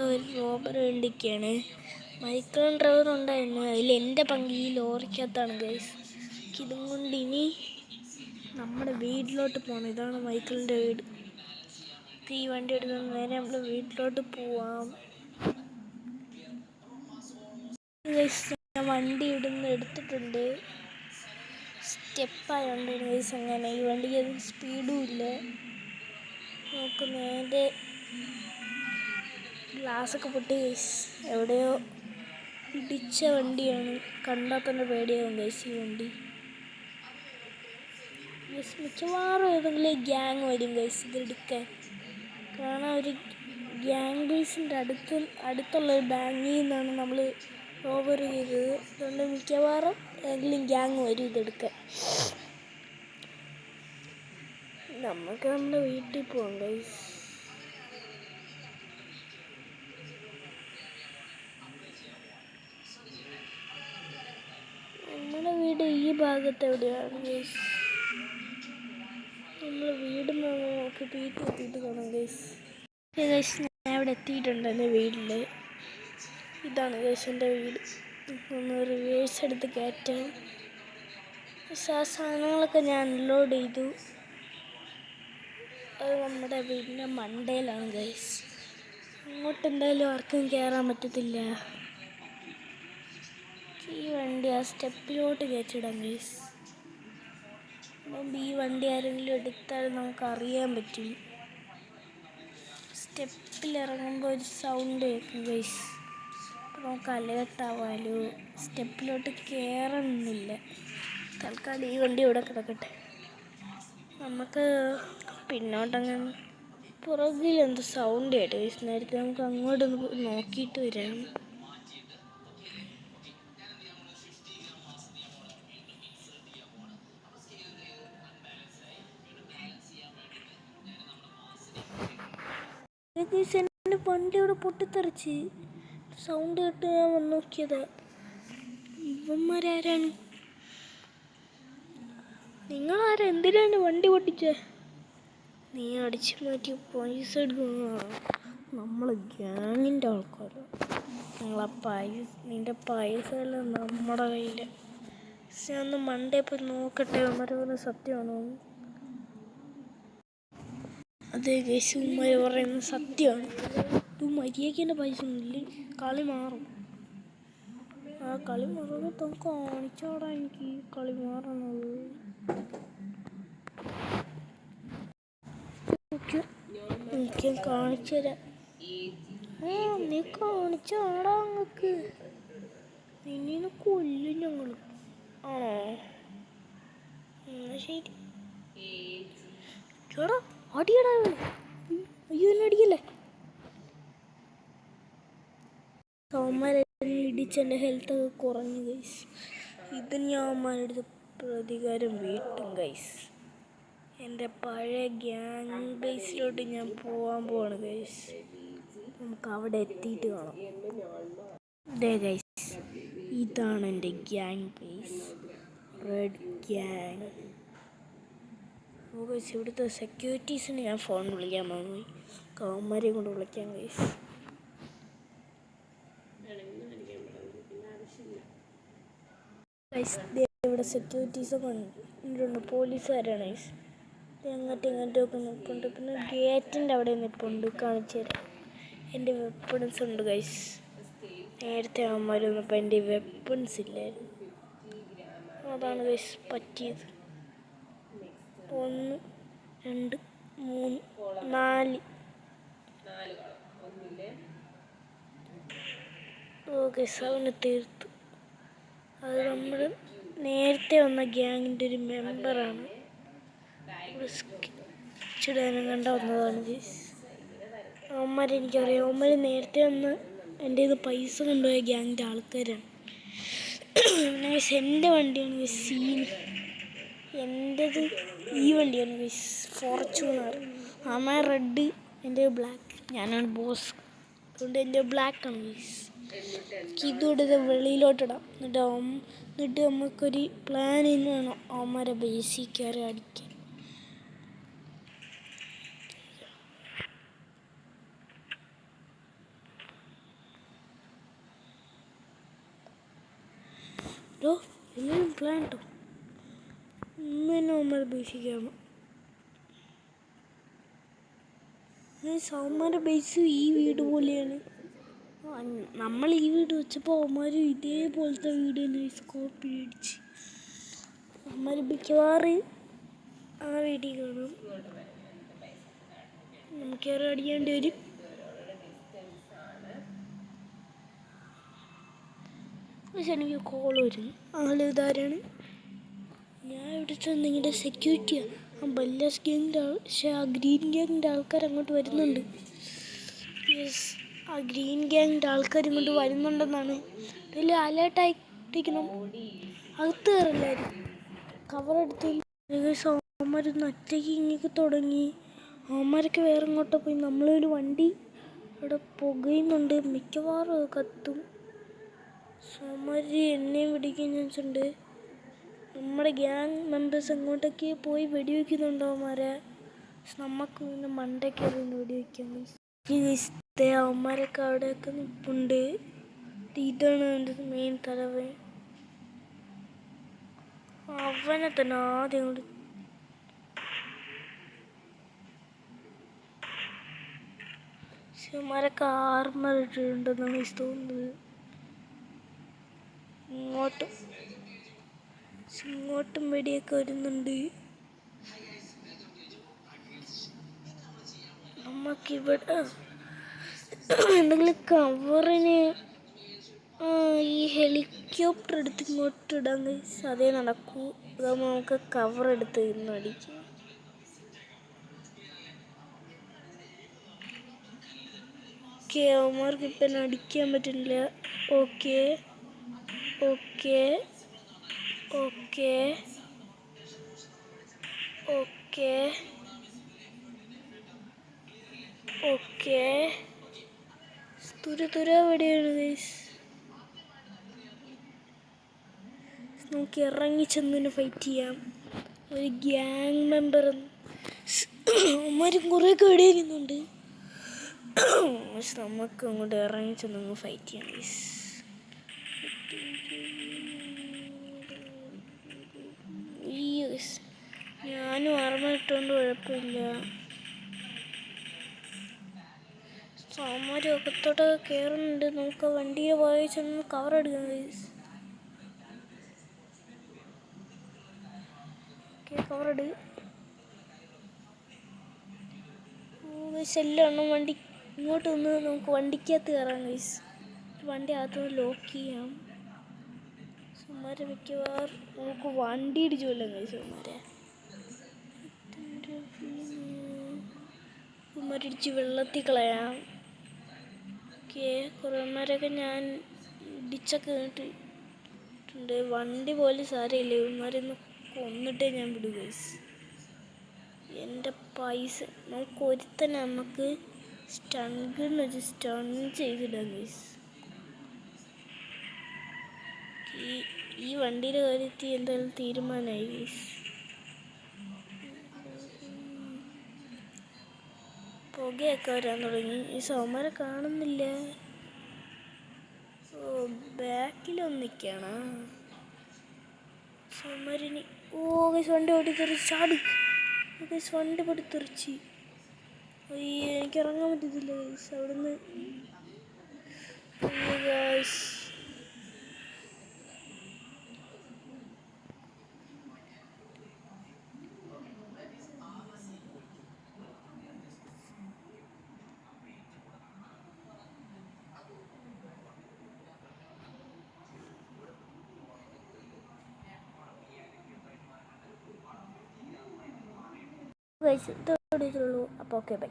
ഒരു robber വേണ്ടിയൊക്കെയാണ്. Michael driver ഉണ്ടായിരുന്നു. അതിൽ എൻ്റെ പങ്ക് ഈ ലോറിക്കകത്താണ് ഗൈസ്. ഇതും കൊണ്ട് ഇനി നമ്മുടെ വീട്ടിലോട്ട് പോകണം. ഇതാണ് മൈക്കിളിൻ്റെ വീട്. ഈ വണ്ടി എടുക്കുന്ന നേരെ നമ്മൾ വീട്ടിലോട്ട് പോവാം. ഞാൻ വണ്ടി എടുത്തിട്ടുണ്ട്. സ്റ്റെപ്പായുണ്ട് ഗൈസ്. അങ്ങനെ ഈ വണ്ടിക്ക് അത് സ്പീഡും ഇല്ല. നമുക്ക് നേരെ ഗ്ലാസ്സൊക്കെ പൊട്ടി ഗൈസ്. എവിടെയോ ഇടിച്ച വണ്ടിയാണ്. കണ്ടാൽ തന്നെ പേടിയാവും ഗൈസ് ഈ വണ്ടി. ഗൈസ് മിക്കവാറും ഏതെങ്കിലും ഗ്യാങ് വരും ഗൈസ് ഇതെടുക്കാൻ. കാരണം ഒരു ഗ്യാങ് ബേസിൻ്റെ അടുത്തുള്ള ഒരു ബാങ്കിൽ നിന്നാണ് നമ്മൾ റോബർ ചെയ്തത്. അതുകൊണ്ട് മിക്കവാറും ഏതെങ്കിലും ഗ്യാങ് വരും ഇതെടുക്കാൻ. നമുക്ക് നമ്മുടെ വീട്ടിൽ പോകാം ഗൈസ്. നമ്മുടെ വീട് ഈ ഭാഗത്ത് എവിടെയാണ് ഗൈസ്. നമ്മൾ വീട് നമുക്ക് എത്തിയിട്ട് കാണാം ഗൈസ്. ഗൈസ് ഞാൻ ഇവിടെ എത്തിയിട്ടുണ്ട് എൻ്റെ വീട്ടിൽ. ഇതാണ് ഗൈസ് എൻ്റെ വീട്. ഒന്ന് റിവേഴ്സ് എടുത്ത് കയറ്റാം. പക്ഷേ ആ സാധനങ്ങളൊക്കെ ഞാൻ അൺലോഡ് ചെയ്തു. അത് നമ്മുടെ വീടിൻ്റെ മണ്ടയിലാണ് ഗൈസ്. അങ്ങോട്ട് എന്തായാലും ആർക്കും കയറാൻ പറ്റത്തില്ല. ഈ വണ്ടി ആ സ്റ്റെപ്പിലോട്ട് കയറ്റിടാം ഗൈസ്. അപ്പം ഈ വണ്ടി ആരെങ്കിലും എടുത്താൽ നമുക്ക് അറിയാൻ പറ്റും. സ്റ്റെപ്പിലിറങ്ങുമ്പോൾ ഒരു സൗണ്ട് കേൾക്കും ഗൈസ്. അപ്പോൾ നമുക്ക് അലേർട്ടാവാലോ. സ്റ്റെപ്പിലോട്ട് കയറണമെന്നില്ല. തൽക്കാലം ഈ വണ്ടി ഇവിടെ കിടക്കട്ടെ. നമുക്ക് പിന്നോട്ടങ്ങനെ പുറകിലെന്ത് സൗണ്ട് കേട്ടോ ഗൈസ്. നേരത്തെ നമുക്ക് അങ്ങോട്ട് നോക്കിയിട്ട് വരാം. എൻ്റെ വണ്ടി ഇവിടെ പൊട്ടിത്തെറിച്ച് സൗണ്ട് കേട്ട് ഞാൻ വന്ന് നോക്കിയതാ. ഇവന്മാരാരാണ്? നിങ്ങളാരാ? എന്തിനാണ് വണ്ടി പൊട്ടിച്ചേ? നീ അടിച്ചു മാറ്റി പൈസ എടുക്കുന്ന നമ്മൾ ഗ്യാങ്ങിൻ്റെ ആൾക്കാരോ? നിൻ്റെ പൈസ എല്ലാം നമ്മുടെ കയ്യിൽ. പക്ഷെ ഒന്ന് മണ്ടേ പോയി നോക്കട്ടെ അവന്മാർ സത്യമാണോ. അതെ ഗൈസ് ഉമ്മ പറയുന്നത് സത്യമാണ്. ഇത് മര്യാദയ്ക്ക് എൻ്റെ പൈസ ഒന്നുമില്ല. കളി മാറും. ആ കളി മാറുമ്പോൾ കാണിച്ചോടാ എനിക്ക് കളി മാറണത്. എനിക്ക് കാണിച്ചു തരാം. നീ കാണിച്ചാടാ. നിങ്ങൾക്ക് നിന്നെ കൊല്ലും ഞങ്ങൾ. ആണോ? ശരി ചേടാ അടിയടാ. അയ്യോ എന്നെ അടിക്കല്ലേ. അവന്മാരെ ഇടിച്ചെൻ്റെ ഹെൽത്തൊക്കെ കുറഞ്ഞു ഗൈസ്. ഇത് ഞാൻ അവന്മാരെടുത്ത് പ്രതികാരം വീട്ടും ഗൈസ്. എൻ്റെ പഴയ ഗ്യാങ് ബേസിലോട്ട് ഞാൻ പോവാണ് ഗൈസ്. നമുക്ക് അവിടെ എത്തിയിട്ട് കാണാം. ദേ ഗൈസ് ഇതാണ് എൻ്റെ gang base. Red gang. Guys ഇവിടുത്തെ സെക്യൂരിറ്റീസിന് ഞാൻ ഫോൺ വിളിക്കാൻ മറന്നുപോയി. അവന്മാരെ കൊണ്ട് വിളിക്കാം ഗൈസ്. ഗൈസ് ഇവിടെ സെക്യൂരിറ്റീസൊക്കെ ഉണ്ട്. പോലീസുകാരാണ് ഗൈസ്. ഇങ്ങോട്ടൊക്കെ നിൽപ്പുണ്ട്. പിന്നെ ഗേറ്റിൻ്റെ അവിടെ നിൽപ്പുണ്ട്. കാണിച്ചു തരാം. എൻ്റെ വെപ്പൺസ് ഉണ്ട് ഗൈസ്. നേരത്തെ അവന്മാർ വന്നപ്പോൾ എൻ്റെ വെപ്പൺസ് ഇല്ലായിരുന്നു. അതാണ് ഗൈസ് പറ്റിയത്. 1 2 3 4. ഓക്കെ അവന് തീർത്തു. അത് നമ്മൾ നേരത്തെ വന്ന ഗ്യാങ്ങിൻ്റെ ഒരു മെമ്പറാണ്. ചിടാനും കണ്ട വന്നതാണ് ഗൈസ്. അവന്മാരെ എനിക്കറിയാം. അവന്മാർ നേരത്തെ വന്ന് എൻ്റെ ഇത് പൈസ കൊണ്ടുപോയ ഗ്യാങ്ങിൻ്റെ ആൾക്കാരാണ്. എൻ്റെ വണ്ടിയാണ് ഗൈസ് സീൻ. എൻ്റെത് ഈ വണ്ടിയാണ് ഗൈസ് ഫോർച്യൂണർ. അമ്മ റെഡ്, എൻ്റെ ബ്ലാക്ക്. ഞാനാണ് ബോസ്. അതുകൊണ്ട് എൻ്റെ ബ്ലാക്കാണ് ഗൈസ്. ഇതോടെ വെളിയിലോട്ടിടാം. എന്നിട്ട് നമുക്കൊരു പ്ലാനിന് വേണം അവന്മാരെ ബേസിൽ കയറി അടിക്കാൻ. ഹലോ എല്ലാവരും പ്ലാൻ കേട്ടോ. ഇന്ന് തന്നെ നമ്മൾ ഉപേക്ഷിക്കാണ്. അവന്മാരുടെ ബേസ് ഈ വീട് പോലെയാണ്. നമ്മൾ ഈ വീട് വെച്ചപ്പോൾ അവന്മാർ ഇതേപോലത്തെ വീട് തന്നെ കോപ്പി അടിച്ച്. അവന്മാർ മിക്കവാറും ആ വീട്ടിൽ കാണും. നമുക്കേറെ അടിക്കേണ്ടി വരും. പക്ഷെ എനിക്ക് കോൾ വരും. ആള് ഇതാരാണ്? ഞാൻ ഇവിടുത്തെ നിങ്ങളുടെ സെക്യൂരിറ്റിയാണ്. ആ ബല്ലാസ് ഗ്യാങ്ങിൻ്റെ പക്ഷേ ആ ഗ്രീൻ ഗ്യാങ്ങിൻ്റെ ആൾക്കാർ അങ്ങോട്ട് വരുന്നുണ്ട്. യെസ്, ആ ഗ്രീൻ ഗ്യാങ്ങിൻ്റെ ആൾക്കാർ ഇങ്ങോട്ട് വരുന്നുണ്ടെന്നാണ്. ഇതിൽ അലേർട്ടായിട്ടിരിക്കണം. അകത്ത് കയറില്ലാരും കവറെടുത്ത്. അവന്മാരൊന്ന് ഒറ്റയ്ക്ക് ഇങ്ങനെ തുടങ്ങി. അവന്മാരൊക്കെ വേറെ ഇങ്ങോട്ടോ പോയി. നമ്മളൊരു വണ്ടി ഇവിടെ പുകയുന്നുണ്ട്. മിക്കവാറും കത്തും. അവന്മാർ എന്നെയും പിടിക്കാൻ ചാൻസുണ്ട്. നമ്മുടെ ഗ്യാങ് മെമ്പേഴ്സ് എങ്ങോട്ടൊക്കെ പോയി വെടിവെക്കുന്നുണ്ടോ അവന്മാരെ. നമുക്ക് പിന്നെ മണ്ടയ്ക്ക് നിന്ന് വെടിവെക്കാൻ. അവന്മാരൊക്കെ അവിടെയൊക്കെ നിൽപ്പുണ്ട്. ഇതാണ് എൻ്റെ മെയിൻ തലവൻ. അവനെ തന്നെ ആദ്യം കൊണ്ട് അവന്മാരൊക്കെ ആർമർ ഇട്ടിട്ടുണ്ടെന്നാണ് എനിക്ക് തോന്നുന്നത്. ഇങ്ങോട്ടും വെടിയൊക്കെ വരുന്നുണ്ട്. നമുക്കിവിടെ എന്തെങ്കിലും കവറിന് ഈ ഹെലികോപ്റ്റർ എടുത്ത് ഇങ്ങോട്ട് ഇടാൻ അതേ നടക്കൂ. അതാകുമ്പോൾ നമുക്ക് കവർ എടുത്ത് ഇന്ന് അടിക്കാം. ഓക്കെ, അവന്മാർക്ക് ഇപ്പം അടിക്കാൻ പറ്റില്ല. Okay okay okay okay okay തുര എവിടെയാണ് ഗൈസ്? നമുക്ക് ഇറങ്ങി ചെന്നിന് ഫൈറ്റ് ചെയ്യാം. ഒരു ഗ്യാങ് മെമ്പർ അവന്മാരും കുറേയൊക്കെ വെടിവെക്കുന്നുണ്ട്. പക്ഷെ നമുക്ക് അങ്ങോട്ട് ഇറങ്ങി ചെന്നങ്ങ് ഫൈറ്റ് ചെയ്യാം ഗൈസ്. ഞാനും ആർമർ ഇട്ടുകൊണ്ട് കുഴപ്പമില്ല. അവന്മാർ അകത്തോട്ട് കയറുന്നുണ്ട്. നമുക്ക് വണ്ടിയെ പോയി ചെന്ന് കവർ എടുക്കാം ഗൈസ്. കവറെടു എല്ലാം വണ്ടി ഇങ്ങോട്ട് നിന്ന് നമുക്ക് വണ്ടിക്കകത്ത് കയറാം ഗൈസ്. വണ്ടി അകത്തുനിന്ന് ലോക്ക് ചെയ്യാം. അവന്മാരെ മിക്കവാറും നമുക്ക് വണ്ടി ഇടിച്ചു കൊല്ലാം ഗൈസ്. അവന്മാരിടിച്ച് വെള്ളത്തിൽ കളയാം. ഓക്കെ, കുറേമാരൊക്കെ ഞാൻ ഇടിച്ചൊക്കെ കേട്ടിട്ടുണ്ട്. വണ്ടി പോലെ സാരമില്ല. ഇവന്മാരൊന്ന് കൊന്നിട്ടേ ഞാൻ വിടൂ ഗൈസ്. എൻ്റെ പൈസ നമുക്ക് ഒരുത്തന്നെ നമുക്ക് സ്റ്റൺ വെച്ച് സ്റ്റൺ ചെയ്തിടാം ഗൈസ്. ഈ വണ്ടിയുടെ കാര്യത്തിൽ എന്തായാലും തീരുമാനമായി ഗൈസ്. പുകയൊക്കെ വരാൻ തുടങ്ങി. ഈ സൗമാരെ കാണുന്നില്ല. ഓ, ബാക്കിലൊന്നിക്കാണ് സൗമാരിനി. ഓ ഗൈസ്, വണ്ടി ഓടി തെറിച്ച് ചാടി ഗൈസ്. വണ്ടി പൊടി തെറിച്ച്. എനിക്ക് ഇറങ്ങാൻ പറ്റത്തില്ല ഗൈസ് അവിടുന്ന്. ഗൈസ് ഇതോടെ ഇതുള്ളൂ. അപ്പോൾ ഓക്കെ, ബൈ.